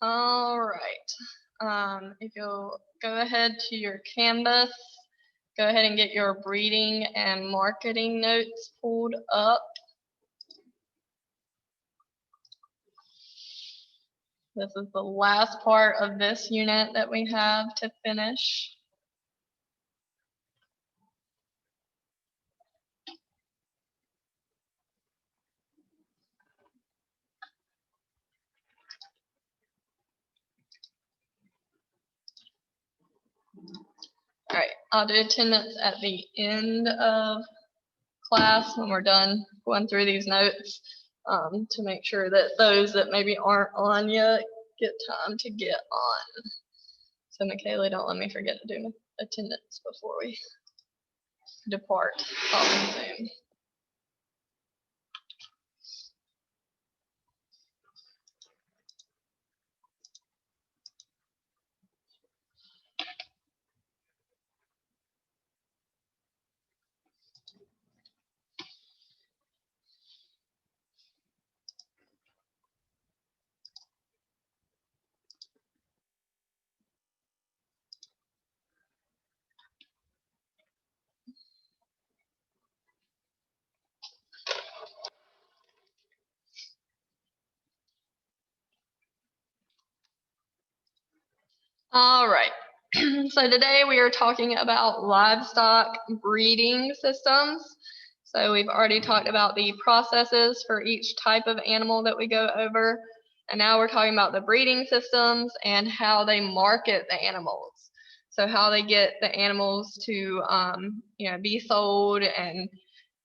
All right. If you'll go ahead to your Canvas, go ahead and get your breeding and marketing notes pulled up. This is the last part of this unit that we have to finish. All right, I'll do attendance at the end of class when we're done going through these notes to make sure that those that maybe aren't on yet get time to get on. So Michaela, don't let me forget to do attendance before we depart off Zoom. All right, so today we are talking about livestock breeding systems. So we've already talked about the processes for each type of animal that we go over. And now we're talking about the breeding systems and how they market the animals. So how they get the animals to be sold, and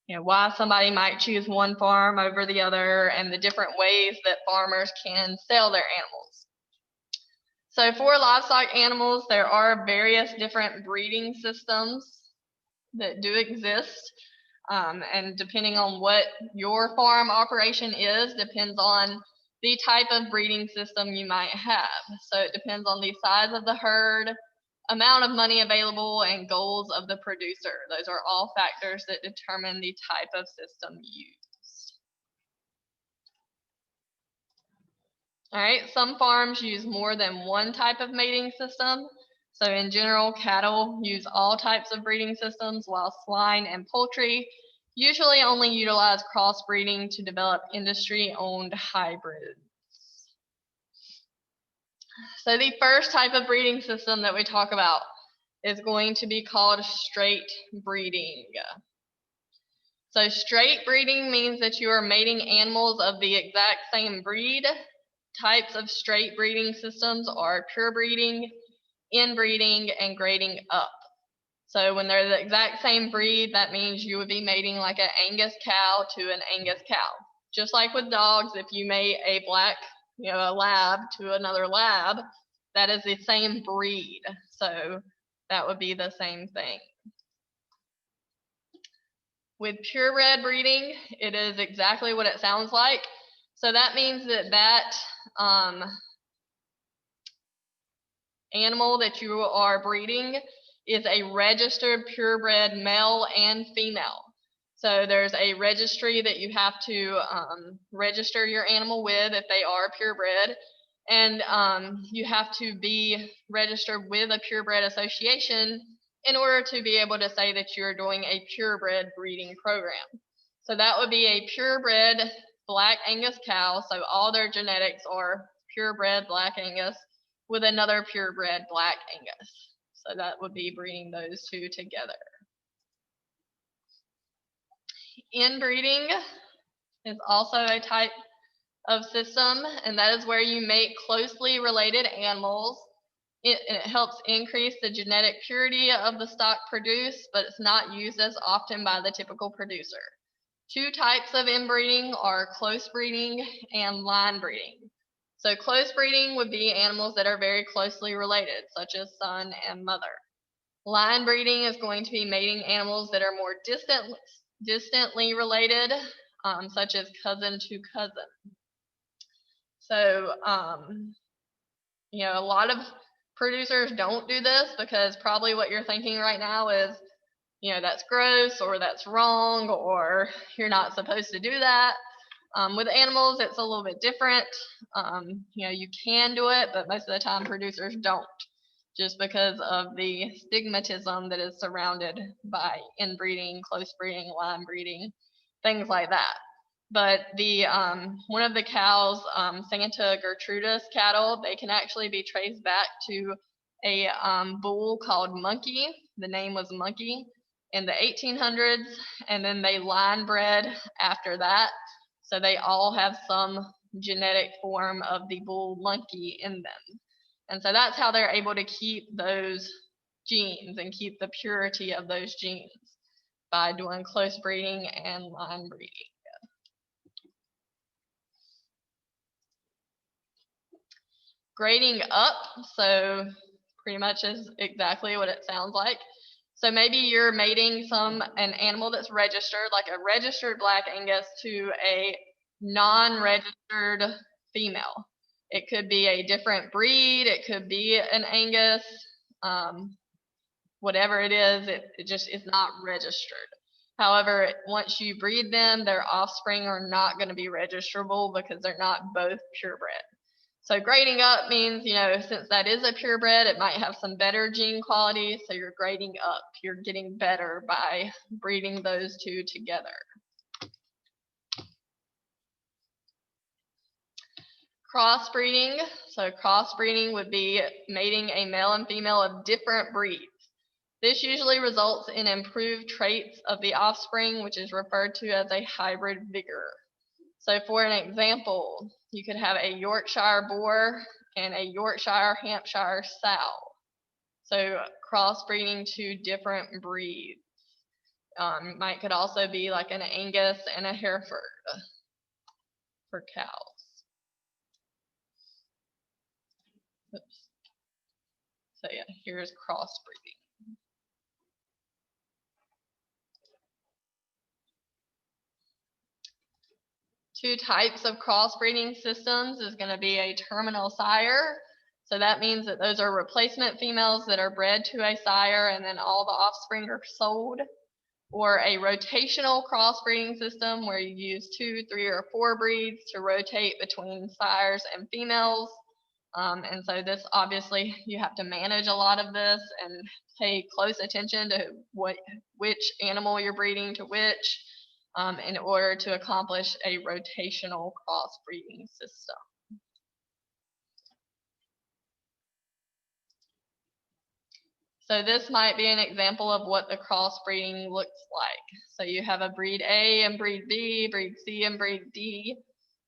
why somebody might choose one farm over the other, and the different ways that farmers can sell their animals. So for livestock animals, there are various different breeding systems that do exist. And depending on what your farm operation is, depends on the type of breeding system you might have. So it depends on the size of the herd, amount of money available, and goals of the producer. Those are all factors that determine the type of system used. All right, some farms use more than one type of mating system. So in general, cattle use all types of breeding systems, while swine and poultry usually only utilize crossbreeding to develop industry-owned hybrids. So the first type of breeding system that we talk about is going to be called straight breeding. So straight breeding means that you are mating animals of the exact same breed. Types of straight breeding systems are pure breeding, inbreeding, and grading up. So when they're the exact same breed, that means you would be mating like an Angus cow to an Angus cow. Just like with dogs, if you mate a black, a lab to another lab, that is the same breed. So that would be the same thing. With purebred breeding, it is exactly what it sounds like. So that means that animal that you are breeding is a registered purebred male and female. So there's a registry that you have to register your animal with if they are purebred, and you have to be registered with a purebred association in order to be able to say that you're doing a purebred breeding program. So that would be a purebred Black Angus cow, so all their genetics are purebred Black Angus with another purebred Black Angus. So that would be breeding those two together. Inbreeding is also a type of system, and that is where you mate closely related animals. It helps increase the genetic purity of the stock produced, but it's not used as often by the typical producer. Two types of inbreeding are close breeding and line breeding. So close breeding would be animals that are very closely related, such as son and mother. Line breeding is going to be mating animals that are more distantly related, such as cousin to cousin. So, a lot of producers don't do this because probably what you're thinking right now is, that's gross, or that's wrong, or you're not supposed to do that. With animals, it's a little bit different. You can do it, but most of the time producers don't, just because of the stigmatism that is surrounded by inbreeding, close breeding, line breeding, things like that. But the one of the cows, Santa Gertrudis cattle, they can actually be traced back to a bull called Monkey. The name was Monkey in the 1800s, and then they line bred after that. So they all have some genetic form of the bull monkey in them. And so that's how they're able to keep those genes and keep the purity of those genes, by doing close breeding and line breeding. Grading up, so pretty much is exactly what it sounds like. So maybe you're mating an animal that's registered, like a registered Black Angus, to a non-registered female. It could be a different breed, it could be an Angus, whatever it is, it just is not registered. However, once you breed them, their offspring are not going to be registerable because they're not both purebred. So grading up means, since that is a purebred, it might have some better gene quality, so you're grading up. You're getting better by breeding those two together. Crossbreeding. So crossbreeding would be mating a male and female of different breeds. This usually results in improved traits of the offspring, which is referred to as a hybrid vigor. So for an example, you could have a Yorkshire boar and a Yorkshire Hampshire sow. So crossbreeding two different breeds. Could also be like an Angus and a Hereford for cows. Oops. So yeah, here's crossbreeding. Two types of crossbreeding systems is going to be a terminal sire. So that means that those are replacement females that are bred to a sire and then all the offspring are sold. Or a rotational crossbreeding system where you use 2, 3, or 4 breeds to rotate between sires and females. And so this, obviously, you have to manage a lot of this and pay close attention to which animal you're breeding to which, in order to accomplish a rotational crossbreeding system. So this might be an example of what the crossbreeding looks like. So you have a breed A and breed B, breed C and breed D.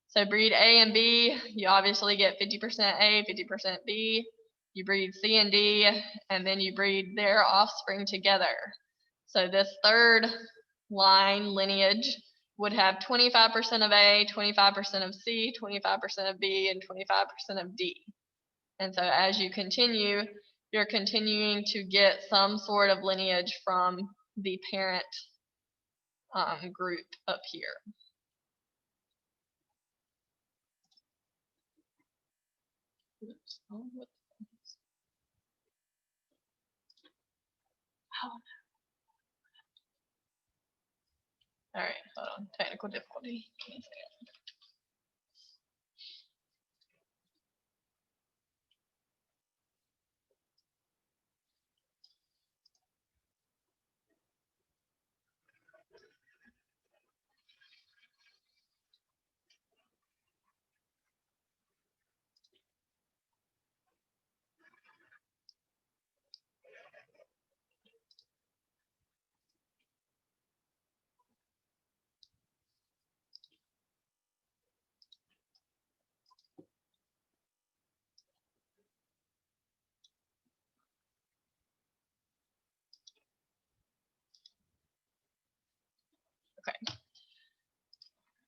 So breed A and B, you obviously get 50% A, 50% B. You breed C and D, and then you breed their offspring together. So this third line lineage would have 25% of A, 25% of C, 25% of B, and 25% of D. And so as you continue, you're continuing to get some sort of lineage from the parent group up here. Oops. Oh, what All right, hold on. Technical difficulty. Okay.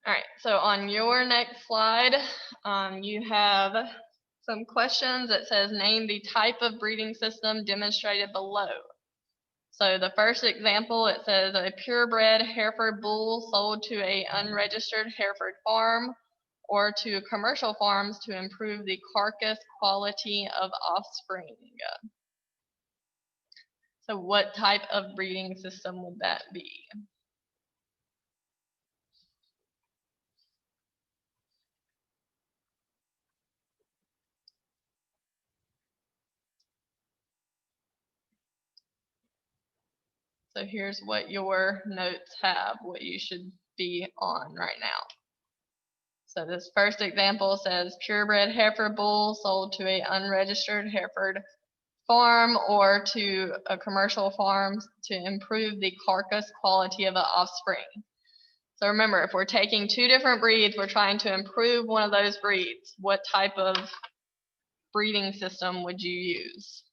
All right, so on your next slide, you have some questions that says name the type of breeding system demonstrated below. So the first example, it says a purebred Hereford bull sold to a unregistered Hereford farm or to commercial farms to improve the carcass quality of offspring. So what type of breeding system would that be? So here's what your notes have, what you should be on right now. So this first example says purebred Hereford bull sold to a unregistered Hereford farm or to a commercial farm to improve the carcass quality of the offspring. So remember, if we're taking two different breeds, we're trying to improve one of those breeds. What type of breeding system would you use?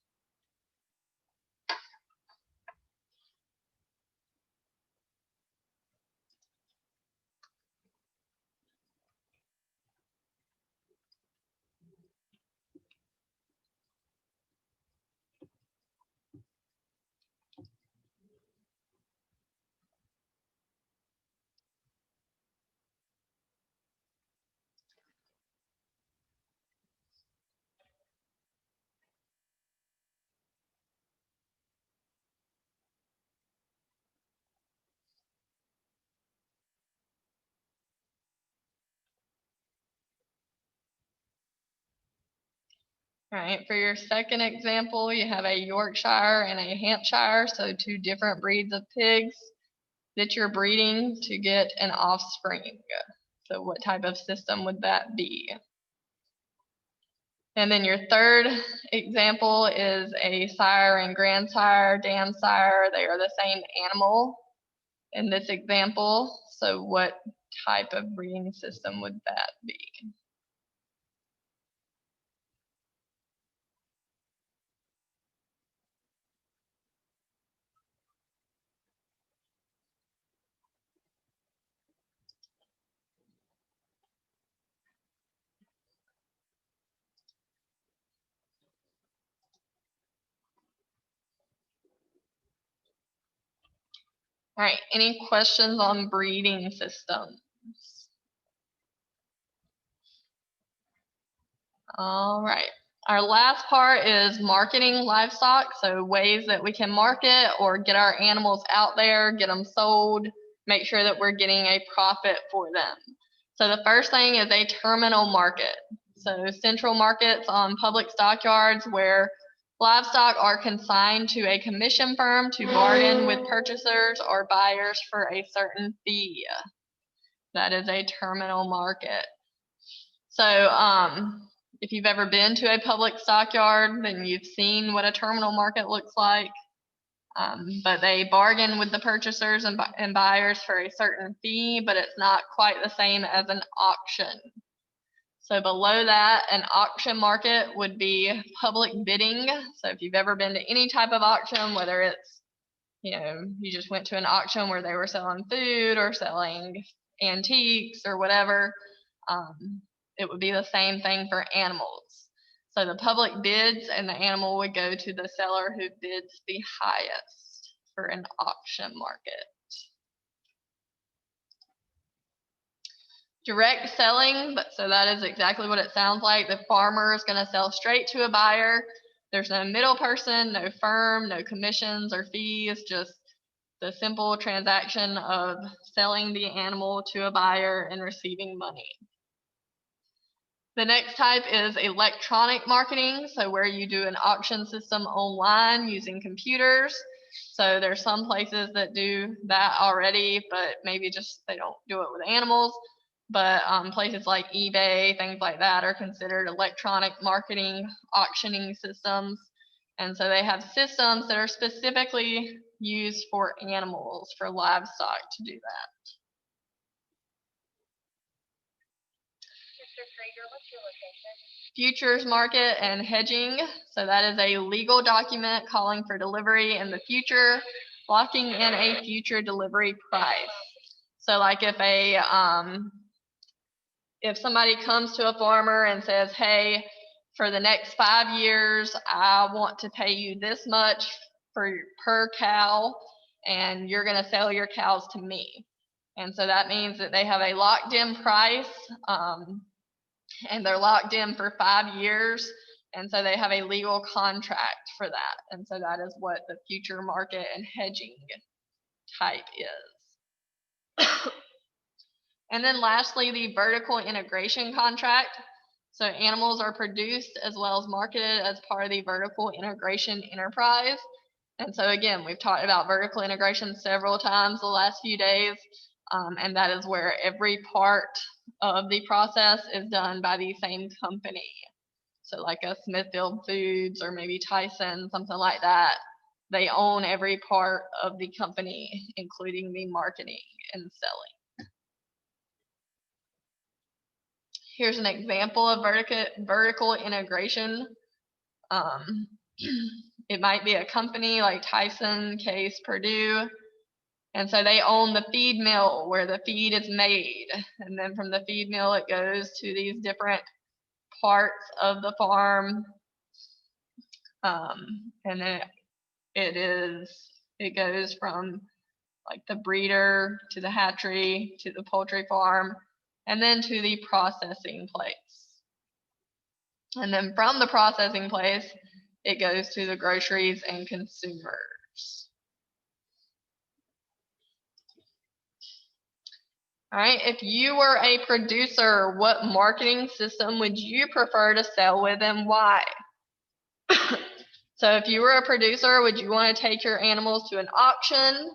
All right, for your second example, you have a Yorkshire and a Hampshire, so two different breeds of pigs that you're breeding to get an offspring. So what type of system would that be? And then your third example is a sire and grandsire, dam sire. They are the same animal in this example. So what type of breeding system would that be? All right, any questions on breeding systems? All right, our last part is marketing livestock. So ways that we can market or get our animals out there, get them sold, make sure that we're getting a profit for them. So the first thing is a terminal market. So central markets on public stockyards where livestock are consigned to a commission firm to bargain with purchasers or buyers for a certain fee. That is a terminal market. So if you've ever been to a public stockyard, then you've seen what a terminal market looks like. But they bargain with the purchasers and buyers for a certain fee, but it's not quite the same as an auction. So below that, an auction market would be public bidding. So if you've ever been to any type of auction, whether it's, you just went to an auction where they were selling food or selling antiques or whatever, it would be the same thing for animals. So the public bids and the animal would go to the seller who bids the highest for an auction market. Direct selling, so that is exactly what it sounds like. The farmer is going to sell straight to a buyer. There's no middle person, no firm, no commissions or fees, just the simple transaction of selling the animal to a buyer and receiving money. The next type is electronic marketing, so where you do an auction system online using computers. So there's some places that do that already, but maybe just they don't do it with animals. But places like eBay, things like that are considered electronic marketing auctioning systems. And so they have systems that are specifically used for animals, for livestock to do that. Mr. Traeger, what's your location? Futures market and hedging. So that is a legal document calling for delivery in the future, locking in a future delivery price. So like if somebody comes to a farmer and says, hey, for the next 5 years, I want to pay you this much per cow, and you're going to sell your cows to me. And so that means that they have a locked in price, and they're locked in for 5 years. And so they have a legal contract for that. And so that is what the future market and hedging type is. And then lastly, the vertical integration contract. So animals are produced as well as marketed as part of the vertical integration enterprise. And so again, we've talked about vertical integration several times the last few days, and that is where every part of the process is done by the same company. So like a Smithfield Foods or maybe Tyson, something like that. They own every part of the company, including the marketing and selling. Here's an example of vertical integration. It might be a company like Tyson, Case, Purdue, and so they own the feed mill where the feed is made, and then from the feed mill it goes to these different parts of the farm, and then it goes from like the breeder to the hatchery to the poultry farm, and then to the processing place. And then from the processing place, it goes to the groceries and consumers. All right, if you were a producer, what marketing system would you prefer to sell with and why? So if you were a producer, would you want to take your animals to an auction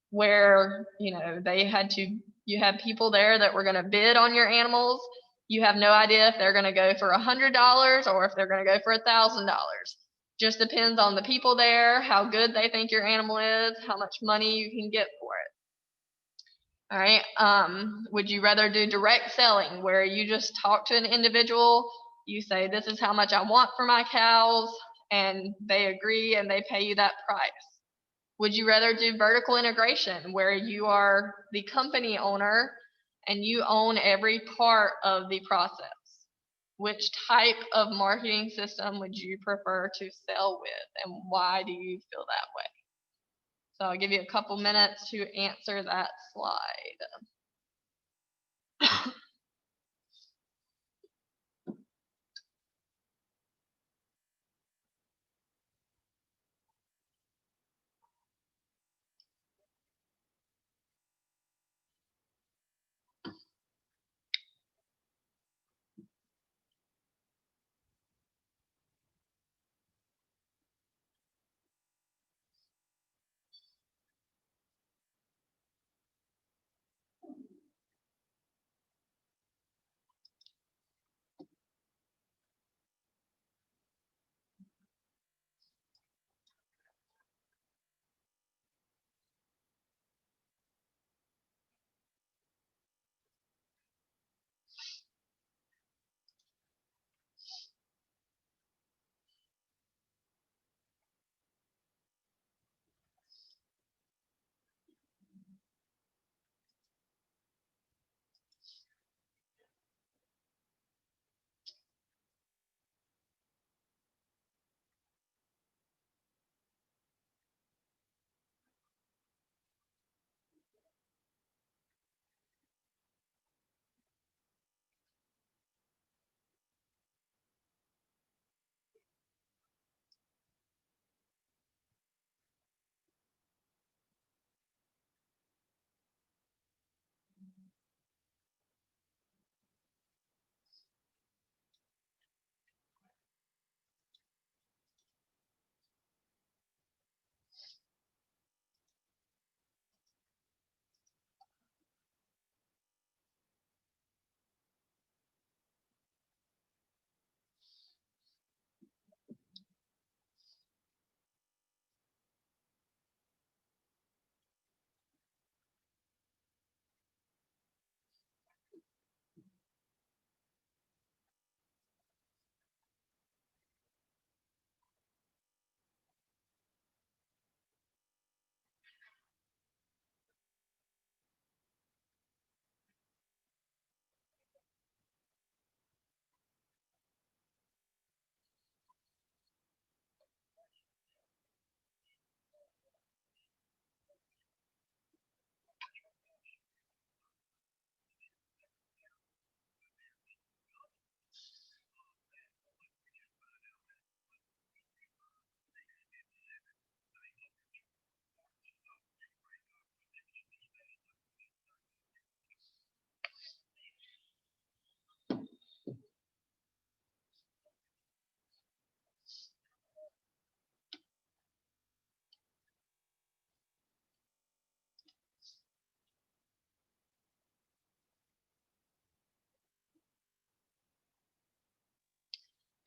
where, you had people there that were going to bid on your animals? You have no idea if they're going to go for $100 or if they're going to go for $1,000. Just depends on the people there, how good they think your animal is, how much money you can get for it. All right. Would you rather do direct selling where you just talk to an individual, you say, this is how much I want for my cows, and they agree and they pay you that price? Would you rather do vertical integration where you are the company owner and you own every part of the process? Which type of marketing system would you prefer to sell with, and why do you feel that way? So I'll give you a couple minutes to answer that slide.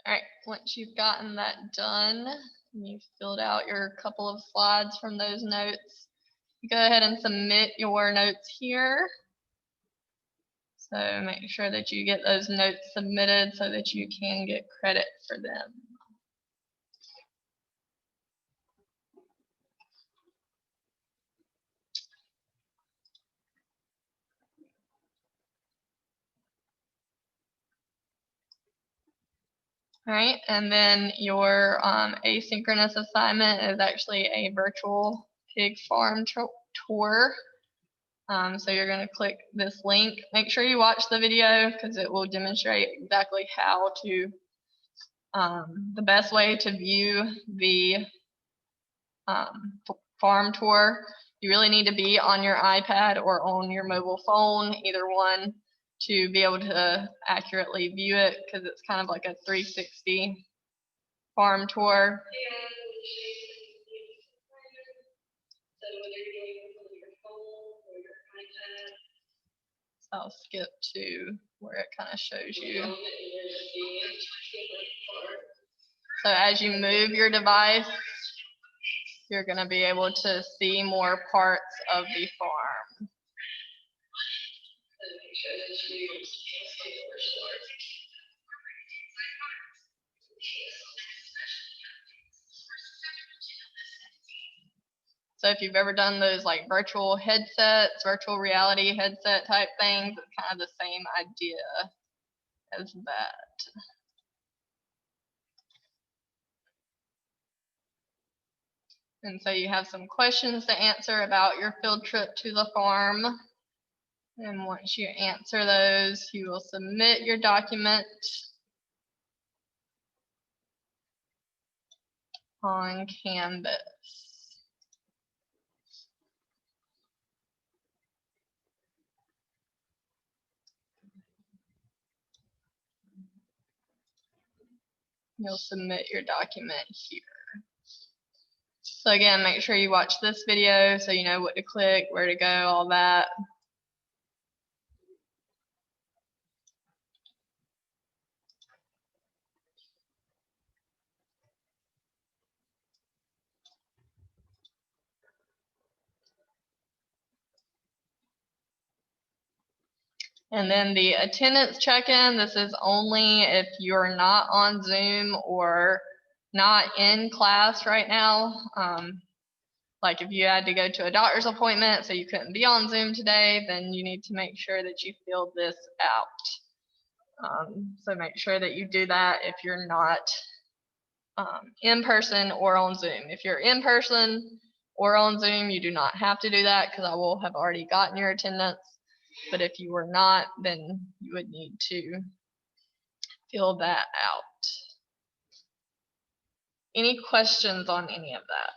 All right, once you've gotten that done, and you've filled out your couple of slides from those notes, go ahead and submit your notes here. So make sure that you get those notes submitted so that you can get credit for them. All right, and then your asynchronous assignment is actually a virtual pig farm tour. So you're going to click this link. Make sure you watch the video because it will demonstrate exactly how to, the best way to view the farm tour. You really need to be on your iPad or on your mobile phone, either one, to be able to accurately view it because it's kind of like a 360 farm tour. So I'll skip to where it kind of shows you. So as you move your device, you're going to be able to see more parts of the farm. So if you've ever done those like virtual headsets, virtual reality headset type things, it's kind of the same idea as that. And so you have some questions to answer about your field trip to the farm. And once you answer those, you will submit your document on Canvas. You'll submit your document here. So again, make sure you watch this video so you know what to click, where to go, all that. And then the attendance check-in, this is only if you're not on Zoom or not in class right now. Like if you had to go to a doctor's appointment so you couldn't be on Zoom today, then you need to make sure that you fill this out. So make sure that you do that if you're not in person or on Zoom. If you're in person or on Zoom, you do not have to do that because I will have already gotten your attendance. But if you were not, then you would need to fill that out. Any questions on any of that?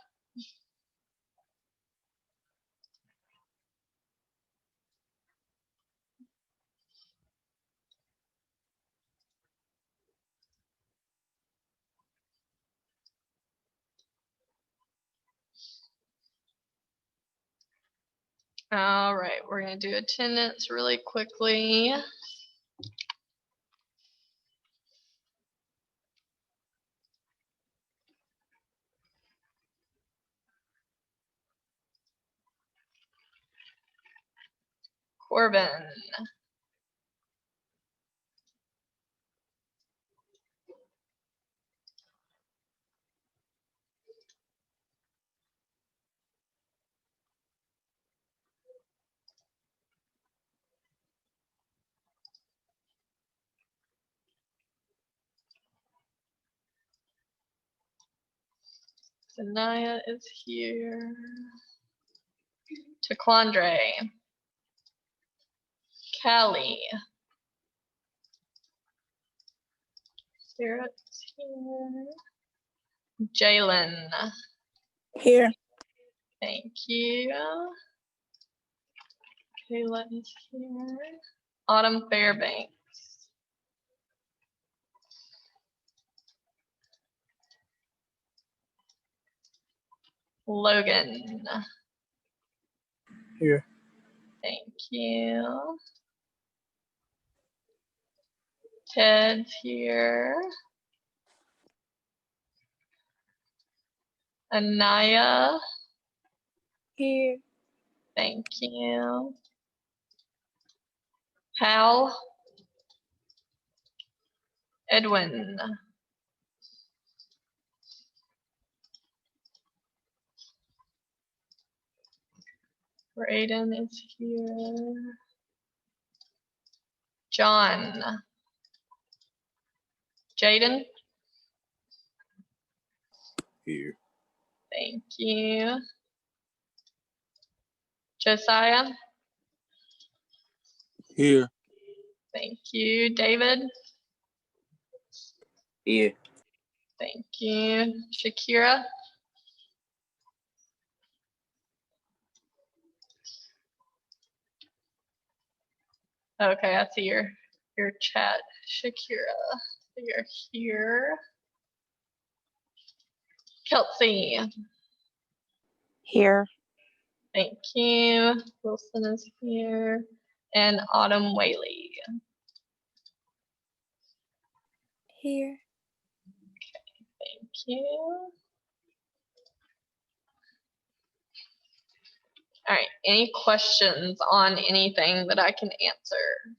All right, we're going to do attendance really quickly. Corbin. Sanaya is here. Taquandre. Callie. Sarah's here. Jalen. Here. Thank you. Kayla is here. Autumn Fairbanks. Logan. Here. Thank you. Ted's here. Anaya. Here. Thank you. Hal. Edwin. Braden is here. John. Jaden. Here. Thank you. Josiah. Here. Thank you. David. Here. Thank you. Shakira. Okay, I see your chat, Shakira. You're here. Kelsey. Here. Thank you. Wilson is here. And Autumn Whaley. Here. Thank you. All right, any questions on anything that I can answer?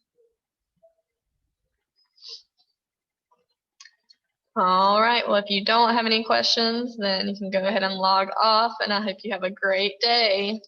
All right, well, if you don't have any questions, then you can go ahead and log off, and I hope you have a great day.